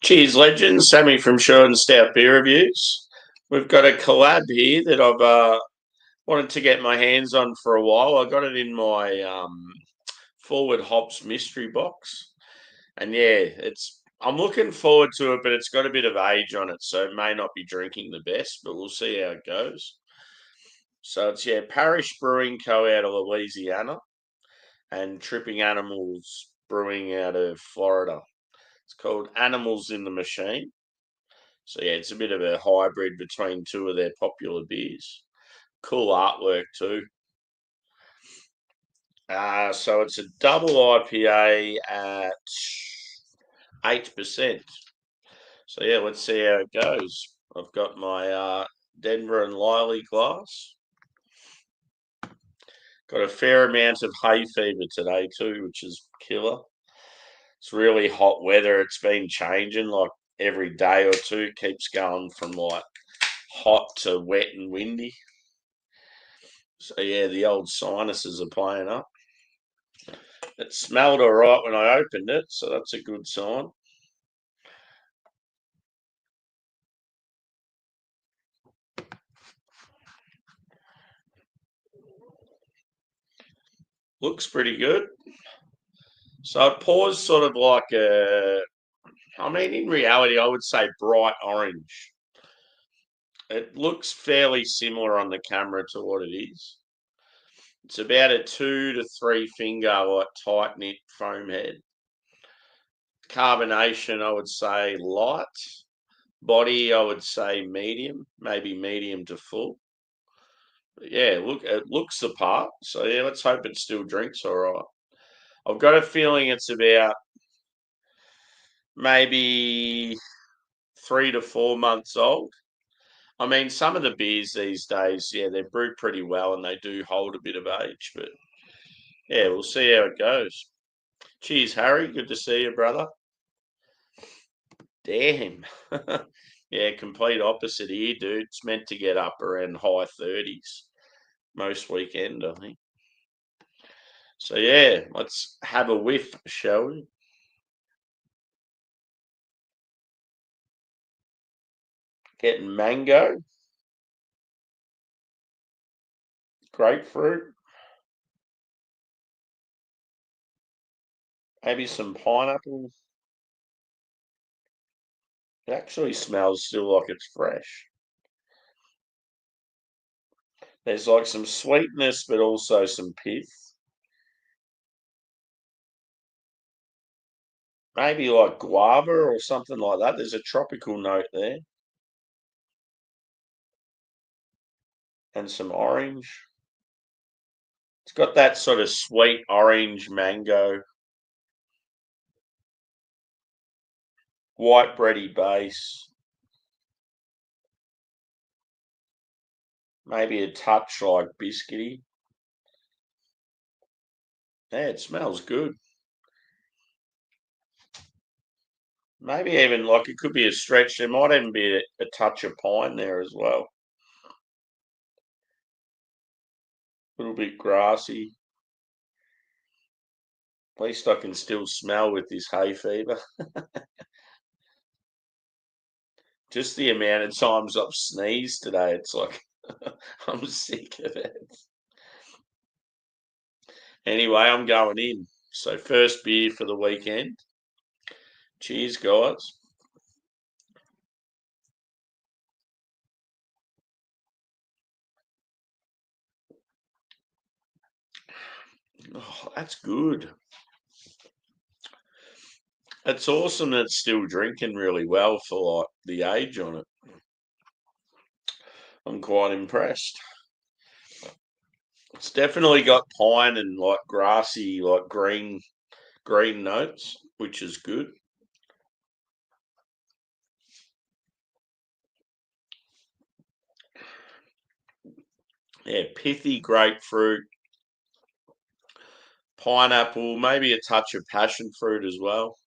Cheers, legends. Sammy from Sure and Stout Beer Reviews. We've got a collab here that I've wanted to get my hands on for a while. I got it in my Forward Hops mystery box, and yeah, I'm looking forward to it, but it's got a bit of age on it, so it may not be drinking the best, but we'll see how it goes. So it's Parish Brewing Co. out of Louisiana and Tripping Animals Brewing out of Florida. It's called Animals in the Machine. So yeah, it's a bit of a hybrid between two of their popular beers. Cool artwork too. So it's a double IPA at 8%. So yeah, let's see how it goes. I've got my Denver and Liley glass. Got a fair amount of hay fever today too, which is killer. It's really hot weather. It's been changing like every day or two. It keeps going from like hot to wet and windy. So yeah, the old sinuses are playing up. It smelled all right when I opened it, so that's a good sign. Looks pretty good. So it pours sort of like in reality, I would say bright orange. It looks fairly similar on the camera to what it is. It's about a 2 to 3 finger, like tight knit foam head. Carbonation, I would say light. Body, I would say medium, maybe medium to full. But yeah, look, it looks the part. So yeah, let's hope it still drinks all right. I've got a feeling it's about maybe 3 to 4 months old. I mean, some of the beers these days, yeah, they're brewed pretty well and they do hold a bit of age. But yeah, we'll see how it goes. Cheers, Harry. Good to see you, brother. Damn. Yeah, complete opposite here, dude. It's meant to get up around high 30s most weekend, I think. So yeah, let's have a whiff, shall we? Getting mango, grapefruit, maybe some pineapple. It actually smells still like it's fresh. There's like some sweetness, but also some pith. Maybe like guava or something like that. There's a tropical note there. And some orange. It's got that sort of sweet orange mango, white bready base. Maybe a touch like biscuity. Yeah, it smells good. Maybe even like it could be a stretch. There might even be a touch of pine there as well. A little bit grassy. At least I can still smell with this hay fever. Just the amount of times I've sneezed today, it's like I'm sick of it. Anyway, I'm going in. So first beer for the weekend. Cheers, guys. Oh, that's good. It's awesome that it's still drinking really well for like the age on it. I'm quite impressed. It's definitely got pine and like grassy, like green notes, which is good. Yeah, pithy grapefruit, pineapple, maybe a touch of passion fruit as well.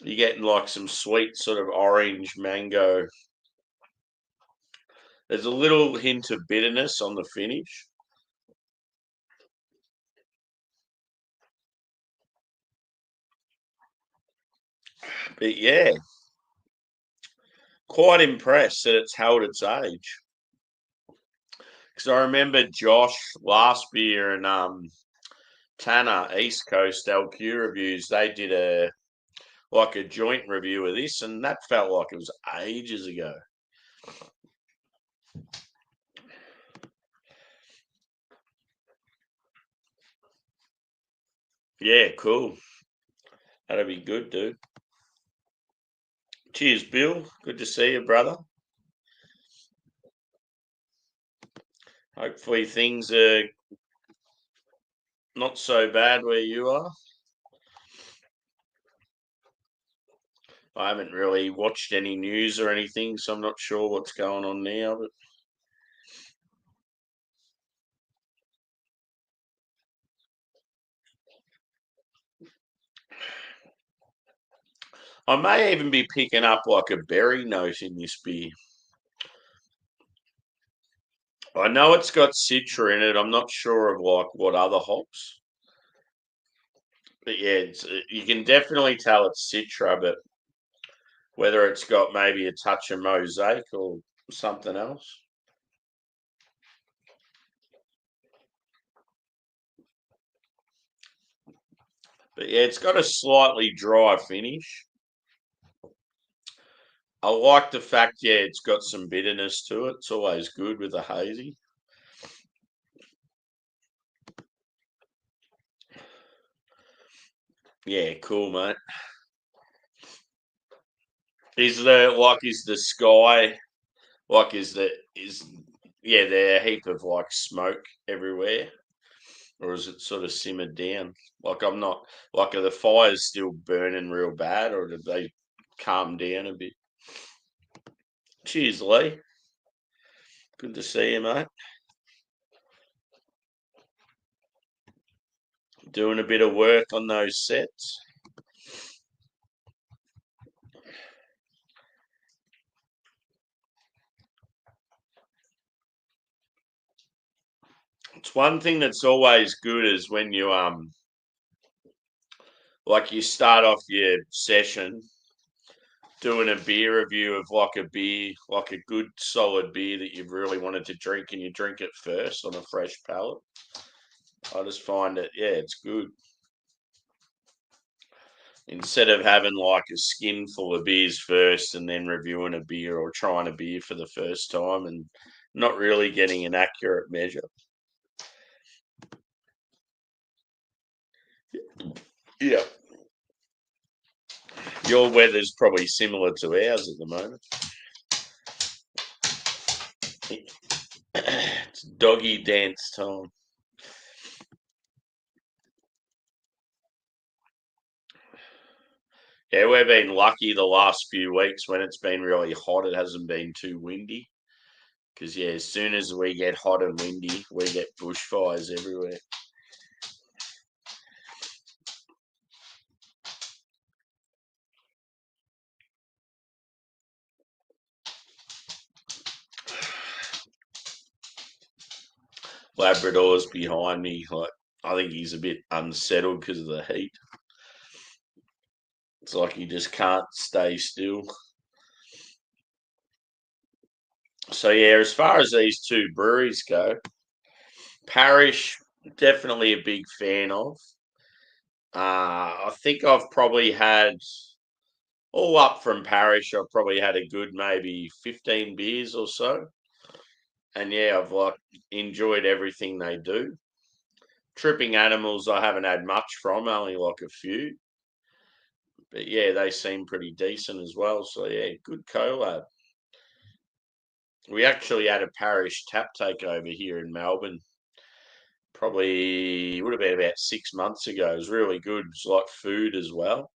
You're getting like some sweet sort of orange mango. There's a little hint of bitterness on the finish. But yeah, quite impressed that it's held its age. Because I remember Josh last year and Tanner East Coast LQ Reviews, they did a joint review of this, and that felt like it was ages ago. Yeah, cool. That'll be good, dude. Cheers, Bill. Good to see you, brother. Hopefully things are not so bad where you are. I haven't really watched any news or anything, so I'm not sure what's going on now. But I may even be picking up like a berry note in this beer. I know it's got Citra in it. I'm not sure of like what other hops. But yeah, you can definitely tell it's Citra, but whether it's got maybe a touch of mosaic or something else. But yeah, it's got a slightly dry finish. I like the fact, yeah, it's got some bitterness to it. It's always good with a hazy. Yeah, cool, mate. Is the sky is yeah, there a heap of like smoke everywhere? Or is it sort of simmered down? Like I'm not like are the fires still burning real bad or did they calm down a bit? Cheers, Lee. Good to see you, mate. Doing a bit of work on those sets. It's one thing that's always good is when you like you start off your session doing a beer review of like a beer, like a good solid beer that you've really wanted to drink and you drink it first on a fresh palate. I just find it, yeah, it's good. Instead of having like a skin full of beers first and then reviewing a beer or trying a beer for the first time and not really getting an accurate measure. Yeah. Your weather's probably similar to ours at the moment. It's doggy dance time. Yeah, we've been lucky the last few weeks when it's been really hot. It hasn't been too windy. Because, yeah, as soon as we get hot and windy, we get bushfires everywhere. Labrador's behind me. Like, I think he's a bit unsettled because of the heat. It's like he just can't stay still. So, yeah, as far as these two breweries go, Parish, definitely a big fan of. I think I've probably had all up from Parish. I've probably had a good maybe 15 beers or so, and yeah, I've like enjoyed everything they do. Tripping Animals, I haven't had much from, only like a few, but yeah, they seem pretty decent as well. So yeah, good collab. We actually had a Parish tap takeover here in Melbourne. Probably would have been about 6 months ago. It was really good. It's like food as well.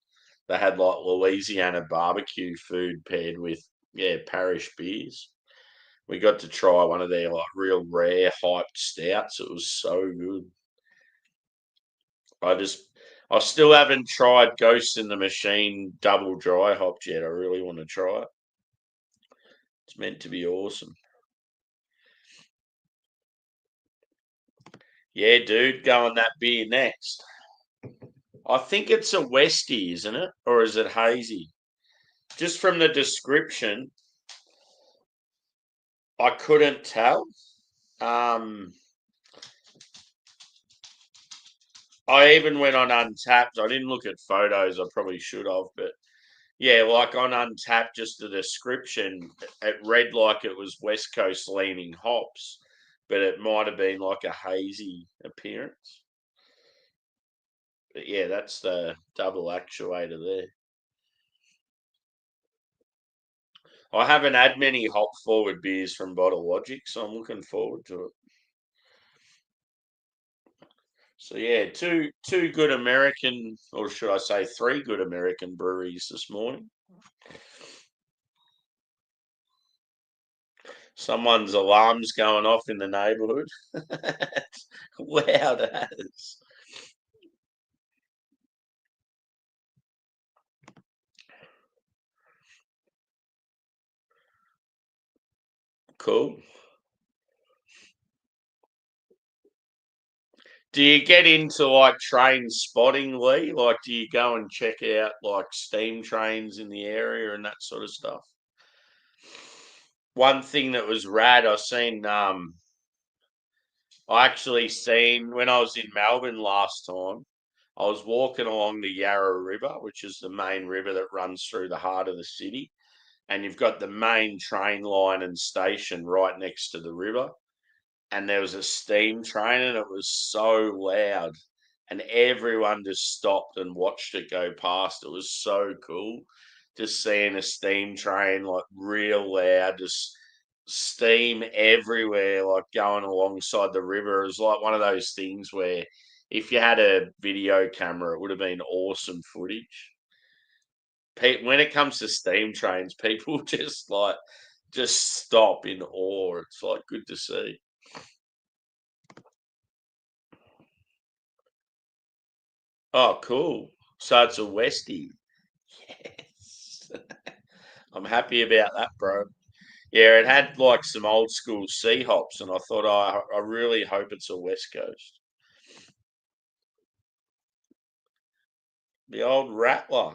They had like Louisiana barbecue food paired with yeah Parish beers. We got to try one of their like real rare hyped stouts. It was so good. I just I still haven't tried Ghost in the Machine double dry hopped yet. I really want to try it. It's meant to be awesome. Yeah, dude, go on that beer next. I think it's a Westie, isn't it? Or is it hazy? Just from the description, I couldn't tell. Um, I even went on Untapped. I didn't look at photos. I probably should have, but yeah, like on Untapped, just the description, it read like it was West Coast leaning hops, but it might have been like a hazy appearance. But yeah, that's the double actuator there. I haven't had many hop forward beers from Bottle Logic, so I'm looking forward to it. So yeah, two good American, or should I say, three good American breweries this morning. Someone's alarm's going off in the neighbourhood. Loud as. Cool. Do you get into like train spotting, Lee? Like, do you go and check out like steam trains in the area and that sort of stuff? One thing that was rad, I actually seen when I was in Melbourne last time. I was walking along the Yarra River, which is the main river that runs through the heart of the city, and you've got the main train line and station right next to the river. And there was a steam train, and it was so loud, and everyone just stopped and watched it go past. It was so cool, just seeing a steam train like real loud, just steam everywhere, like going alongside the river. It was like one of those things where if you had a video camera, it would have been awesome footage. When it comes to steam trains, people just stop in awe. It's like good to see. Oh, cool. So it's a Westie. Yes. I'm happy about that, bro. Yeah, it had like some old school sea hops, and I thought, I really hope it's a West Coast. The old Rattler.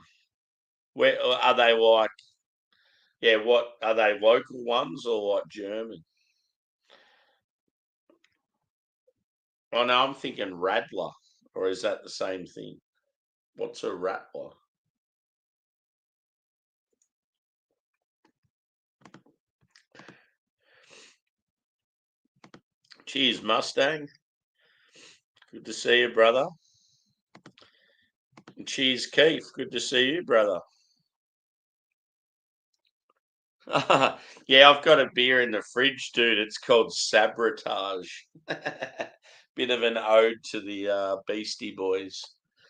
Where are they like? Yeah, what are they, local ones or like German? Oh no, I'm thinking Radler, or is that the same thing? What's a Rattler? Cheers, Mustang. Good to see you, brother. And cheers, Keith. Good to see you, brother. Yeah, I've got a beer in the fridge, dude. It's called Sabotage. Bit of an ode to the Beastie Boys.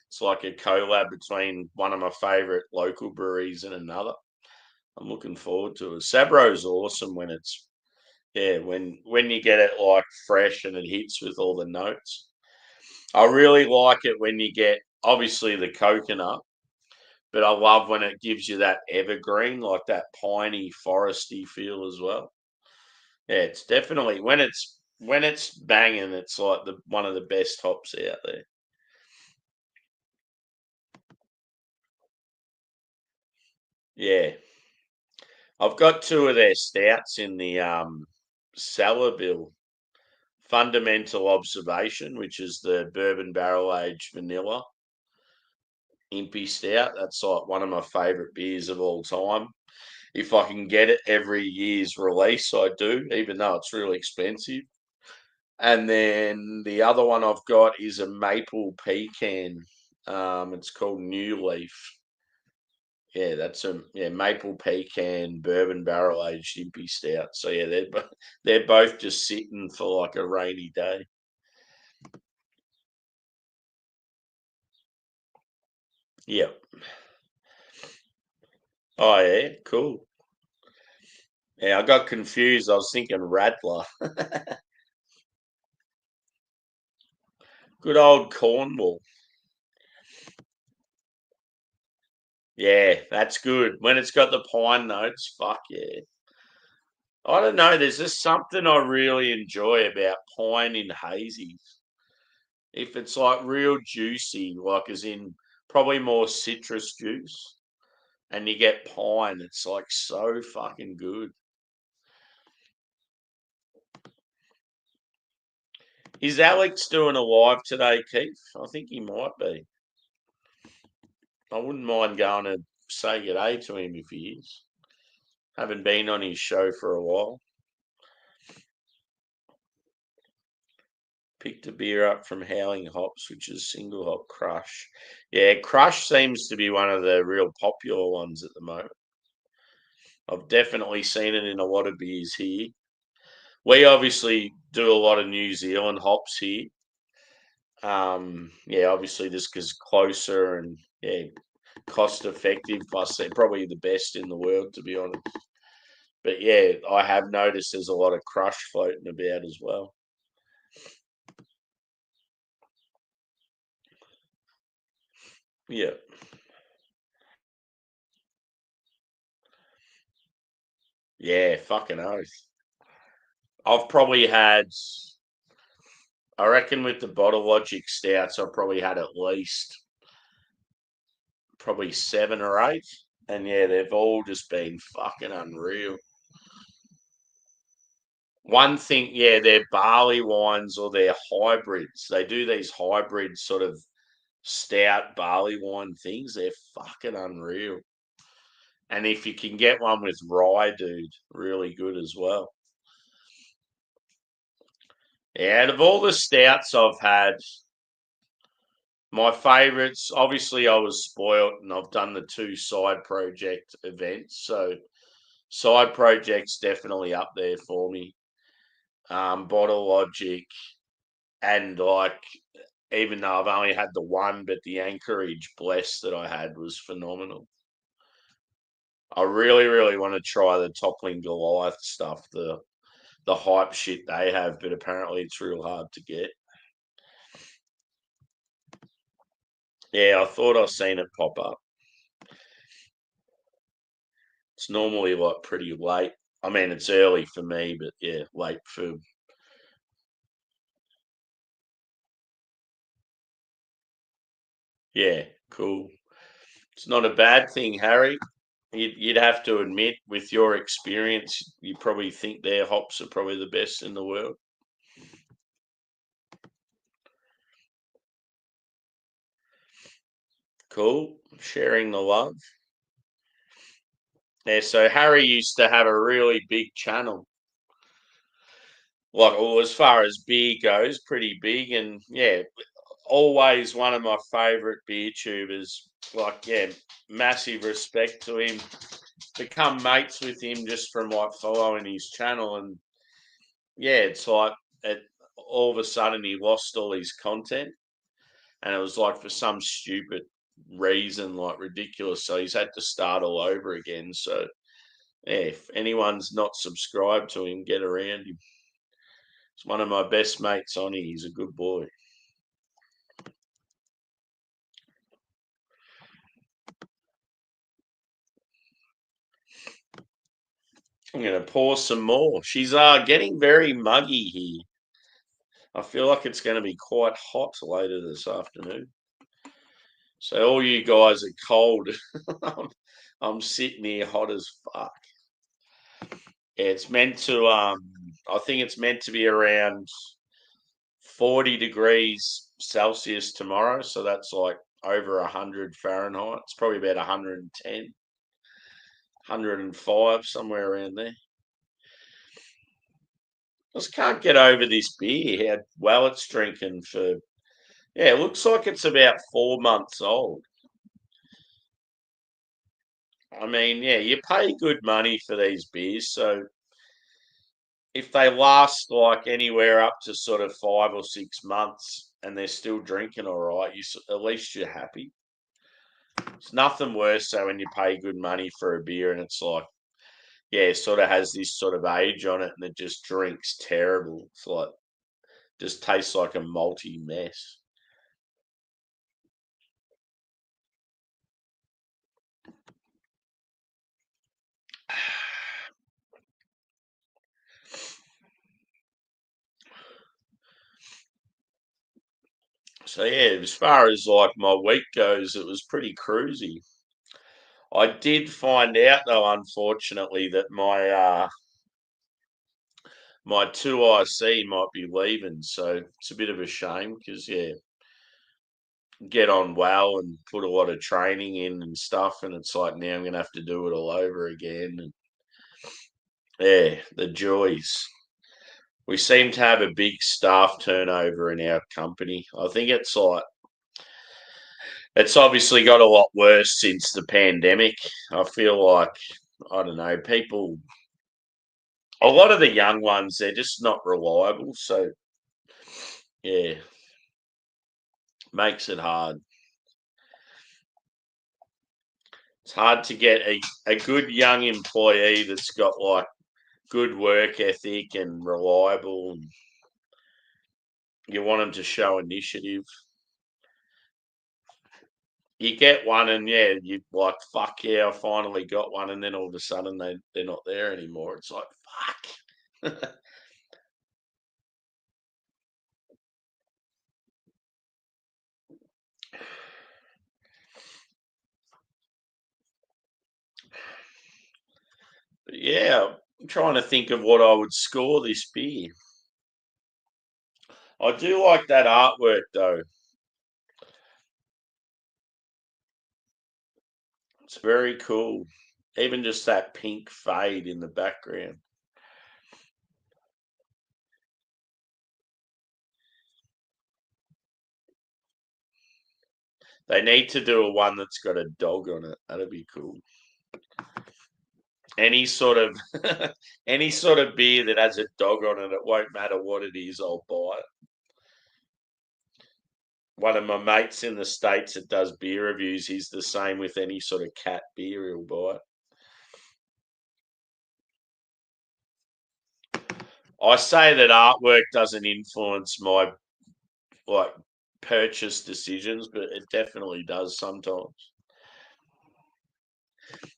It's like a collab between one of my favorite local breweries and another. I'm looking forward to it. Sabro's awesome when it's yeah, when you get it like fresh and it hits with all the notes. I really like it when you get obviously the coconut, but I love when it gives you that evergreen, like that piney, foresty feel as well. Yeah, it's definitely when it's banging, it's like the one of the best hops out there. Yeah, I've got two of their stouts in the cellar bill. Fundamental Observation, which is the bourbon barrel aged vanilla impy stout. That's like one of my favourite beers of all time. If I can get it every year's release, I do, even though it's really expensive. And then the other one I've got is a maple pecan. It's called New Leaf. Yeah, that's a maple pecan bourbon barrel aged impy stout. So yeah, they're both just sitting for like a rainy day. Yeah. Oh yeah, cool. Yeah, I got confused. I was thinking Radler. Good old Cornwall. Yeah, that's good. When it's got the pine notes, fuck yeah. I don't know. There's just something I really enjoy about pine in hazies. If it's like real juicy, like as in probably more citrus juice, and you get pine, it's like so fucking good. Is Alex doing a live today, Keith? I think he might be. I wouldn't mind going to say good day to him if he is. Haven't been on his show for a while. Picked a beer up from Howling Hops, which is single hop Crush. Yeah, Crush seems to be one of the real popular ones at the moment. I've definitely seen it in a lot of beers here. We obviously do a lot of New Zealand hops here. Yeah, obviously just because closer and yeah, cost effective. Plus, they're probably the best in the world, to be honest. But yeah, I have noticed there's a lot of Crush floating about as well. Yeah, yeah, fucking oath. I've probably had, I reckon, with the Bottle Logic stouts, I've probably had at least probably 7 or 8, and yeah, they've all just been fucking unreal. One thing, yeah, they're barley wines or they're hybrids. They do these hybrid sort of stout barley wine things. They're fucking unreal. And if you can get one with rye, dude, really good as well. Yeah, out of all the stouts I've had, my favourites, obviously, I was spoilt and I've done the 2 side project events. So, side project's definitely up there for me. Bottle Logic, and like, even though I've only had the one, but the Anchorage Bless that I had was phenomenal. I really, really want to try the Toppling Goliath stuff, the hype shit they have, but apparently it's real hard to get. Yeah, I thought I seen it pop up. It's normally like pretty late. I mean, it's early for me, but yeah, late for. Yeah, cool. It's not a bad thing, Harry. You'd have to admit, with your experience, you probably think their hops are probably the best in the world. Cool. Sharing the love. Yeah, so Harry used to have a really big channel. Like, well, as far as beer goes, pretty big. And yeah, always one of my favourite beer tubers. Like, yeah, massive respect to him. Become mates with him just from like following his channel. And yeah, it's like it, all of a sudden he lost all his content. And it was like for some stupid reason, like ridiculous. So he's had to start all over again. So yeah, if anyone's not subscribed to him, get around him. He's one of my best mates on here. He's a good boy. I'm going to pour some more. She's getting very muggy here. I feel like it's going to be quite hot later this afternoon. So all you guys are cold. I'm sitting here hot as fuck. Yeah, it's meant to. I think it's meant to be around 40 degrees Celsius tomorrow. So that's like over 100 Fahrenheit. It's probably about 110, 105, somewhere around there. I just can't get over this beer, how well it's drinking for. Yeah, it looks like it's about 4 months old. I mean, yeah, you pay good money for these beers, so if they last like anywhere up to sort of 5 or 6 months and they're still drinking all right, at least you're happy. It's nothing worse so when you pay good money for a beer and it's like, yeah, it sort of has this sort of age on it and it just drinks terrible. It's like just tastes like a malty mess. So yeah, as far as like my week goes, it was pretty cruisy. I did find out though, unfortunately, that my 2IC might be leaving, so it's a bit of a shame because get on well and put a lot of training in and stuff, and it's like now I'm gonna have to do it all over again. And the joys. We seem to have a big staff turnover in our company. I think it's obviously got a lot worse since the pandemic. I feel like I don't know, people a lot of the young ones, they're just not reliable, so yeah, makes it hard. It's hard to get a good young employee that's got like good work ethic and reliable, and you want them to show initiative. You get one, and you like, fuck yeah, I finally got one, and then all of a sudden they're not there anymore. It's like, fuck. But yeah, I'm trying to think of what I would score this beer. I do like that artwork though. It's very cool. Even just that pink fade in the background. They need to do a one that's got a dog on it. That'd be cool. Any sort of any sort of beer that has a dog on it, it won't matter what it is, I'll buy it. One of my mates in the States that does beer reviews, he's the same with any sort of cat beer, he'll buy it. I say that artwork doesn't influence my like purchase decisions, but it definitely does sometimes.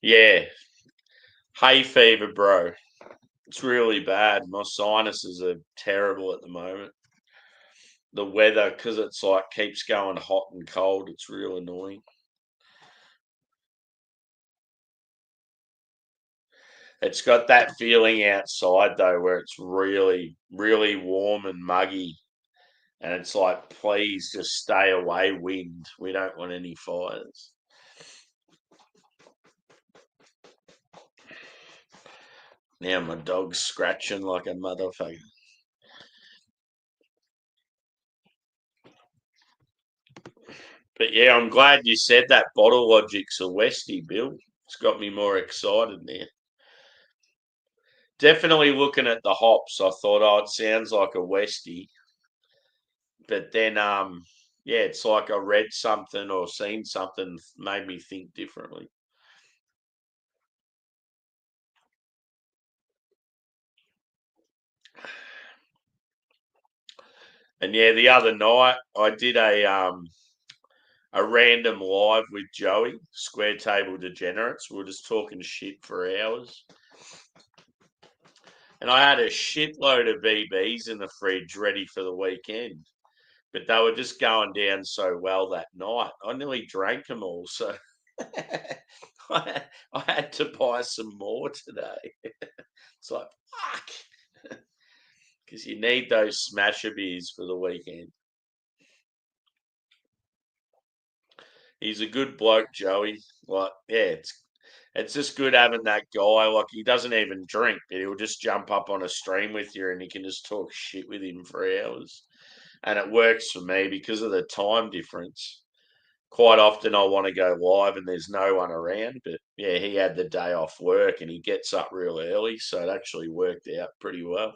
Yeah, hay fever, bro. It's really bad. My sinuses are terrible at the moment. The weather, because it's like keeps going hot and cold, it's real annoying. It's got that feeling outside though, where it's really, really warm and muggy, and it's like, please just stay away, wind. We don't want any fires. Now my dog's scratching like a motherfucker. But yeah, I'm glad you said that bottle logic's a Westie, Bill. It's got me more excited now. Definitely looking at the hops, I thought, oh, it sounds like a Westie. But then, yeah, it's like I read something or seen something made me think differently. And yeah, the other night I did a random live with Joey, Square Table Degenerates. We were just talking shit for hours. And I had a shitload of VBs in the fridge ready for the weekend. But they were just going down so well that night. I nearly drank them all. So I had to buy some more today. It's like, fuck. Because you need those smasher beers for the weekend. He's a good bloke, Joey. Like, yeah, it's just good having that guy. Like, he doesn't even drink, but he'll just jump up on a stream with you and you can just talk shit with him for hours. And it works for me because of the time difference. Quite often I want to go live and there's no one around, but yeah, he had the day off work and he gets up real early, so it actually worked out pretty well.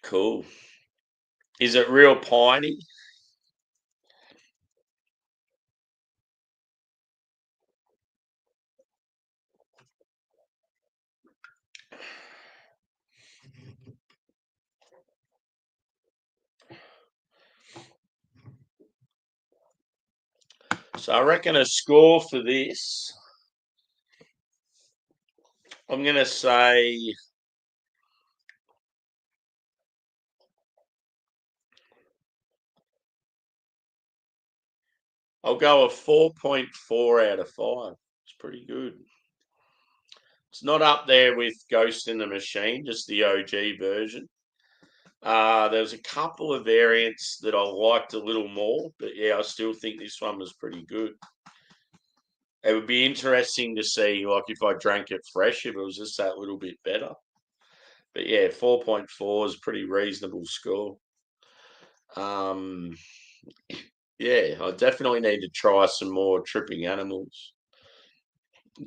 Cool. Is it real piney? So I reckon a score for this, I'm going to say I'll go a 4.4 out of 5. It's pretty good. It's not up there with Ghost in the Machine, just the OG version. There's a couple of variants that I liked a little more, but yeah, I still think this one was pretty good. It would be interesting to see, like, if I drank it fresh, if it was just that little bit better. But yeah, 4.4 is a pretty reasonable score. Yeah, I definitely need to try some more tripping animals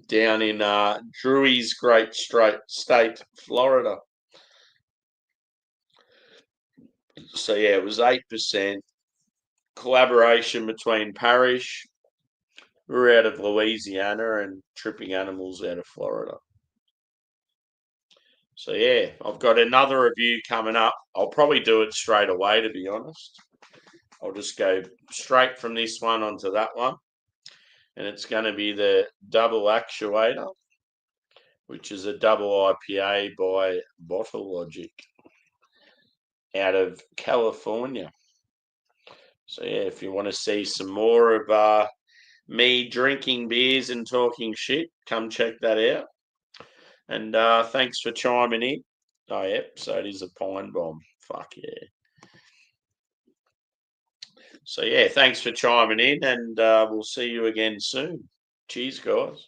down in Drewey's Great State, Florida. So yeah, it was 8%. Collaboration between Parish, we're out of Louisiana, and Tripping Animals out of Florida. So yeah, I've got another review coming up. I'll probably do it straight away, to be honest. I'll just go straight from this one onto that one. And it's going to be the Double Actuator, which is a double IPA by Bottle Logic out of California. So yeah, if you want to see some more of me drinking beers and talking shit, come check that out. And thanks for chiming in. Oh, yep, so it is a pine bomb. Fuck yeah. So yeah, thanks for chiming in, and we'll see you again soon. Cheers, guys.